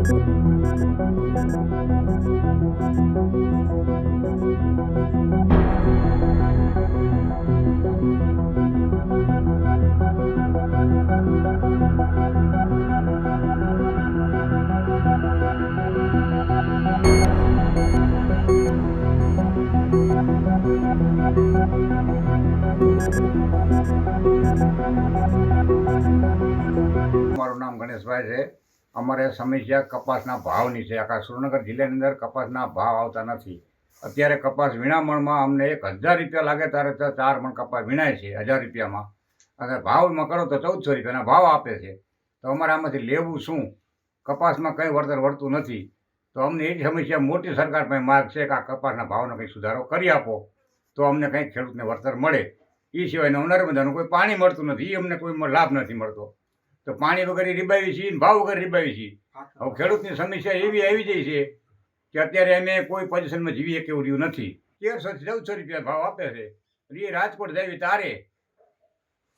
મારું નામ ગણેશભાઈ છે. અમારે સમસ્યા કપાસના ભાવની છે. આખા સુરેન્દ્રનગર જિલ્લાની અંદર કપાસના ભાવ આવતા નથી. અત્યારે કપાસ વીણામણમાં અમને 1000 રૂપિયા લાગે ત્યારે 4 મણ કપાસ વીણાય છે 1000 રૂપિયામાં, અને ભાવમાં કરો તો 1400 રૂપિયાના ભાવ આપે છે. તો અમારે આમાંથી લેવું શું? કપાસમાં કંઈ વળતર વળતું નથી. તો અમને એ જ સમસ્યા મોટી સરકાર પાસે માગ છે કે આ કપાસના ભાવનો કંઈ સુધારો કરી આપો તો અમને કંઈક ખેડૂતને વળતર મળે. એ સિવાયનું નર્મદાનું કોઈ પાણી મળતું નથી, એ અમને કોઈ લાભ નથી મળતો. તો પાણી વગર રીબાવી છીએ ને ભાવ વગર રીબાવી છીએ. હવે ખેડૂતની સમસ્યા એવી આવી જાય છે કે અત્યારે અમે કોઈ પોઝિશનમાં જીવીએ કેવું રહ્યું નથી. 1300 થી 1400 રૂપિયા ભાવ આપે છે. એ રાજકોટ જાવી તારે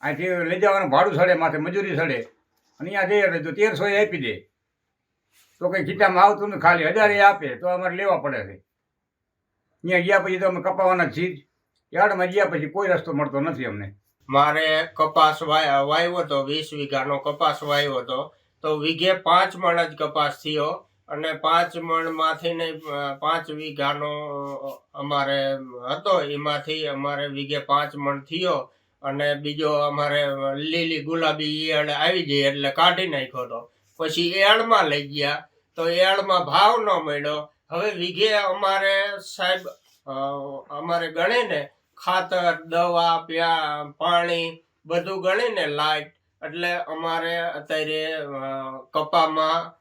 અહીંથી લઈ જવાનું ભાડું સડે, માથે મજૂરી સડે, અને અહીંયા જઈએ એટલે તો 1300 આપી દે તો કંઈ ખીચામાં આવતું ને ખાલી 1000 આપે તો અમારે લેવા પડે છે. અહીંયા ગયા પછી તો અમે કપાવાના જ છીએ. યાર્ડમાં ગયા પછી કોઈ રસ્તો મળતો નથી અમને. મારે કપાસ વાવ્યો હતો, 20 વીઘાનો કપાસ વાવ્યો હતો. તો વીઘે 5 મણ જ કપાસ થયો, અને 5 મણમાંથી ને 5 વીઘાનો અમારે હતો, એમાંથી અમારે વીઘે 5 મણ થયો. અને બીજો અમારે લીલી ગુલાબી ઈયળ આવી ગઈ એટલે કાઢી નાખ્યો હતો. પછી એળમાં લઈ ગયા તો એળમાં ભાવ ન મળ્યો. હવે વીઘે અમારે સાહેબ અમારે ગણીને ખાતર, દવા, પાણી બધું ગણીને લાઈટ, એટલે અમારે અત્યારે કપામાં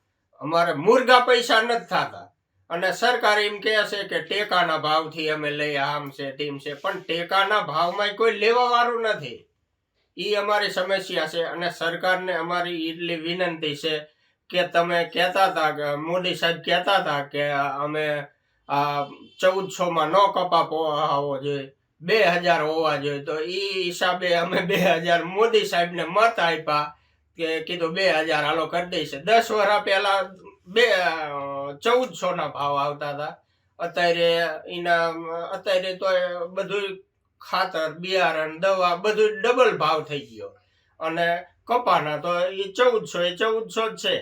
અમારે મુર્ગા પૈસા નથી થતા. અને સરકાર એમ કહે છે કે ટેકાના ભાવથી અમે લઈ, આમ છે તેમ છે, પણ ટેકાના ભાવમાં કોઈ લેવા વાળું નથી. એ અમારી સમસ્યા છે. અને સરકારને અમારી એટલી વિનંતી છે કે તમે કહેતા હતા કે મોદી સાહેબ કહેતા હતા કે અમે 1400માં ન કપા હોવો જોઈએ, 2000 હોવા જોઈએ. તો એ હિસાબે અમે 2000 મોદી સાહેબને મત આપ્યા કે કીધું 2000 હાલો કરી દઈશે. 10 વર્ષ પહેલા 1400ના ભાવ આવતા હતા. અત્યારે તો બધું ખાતર, બિયારણ, દવા બધું ડબલ ભાવ થઈ ગયો. અને કપાના તો એ 1400 જ છે.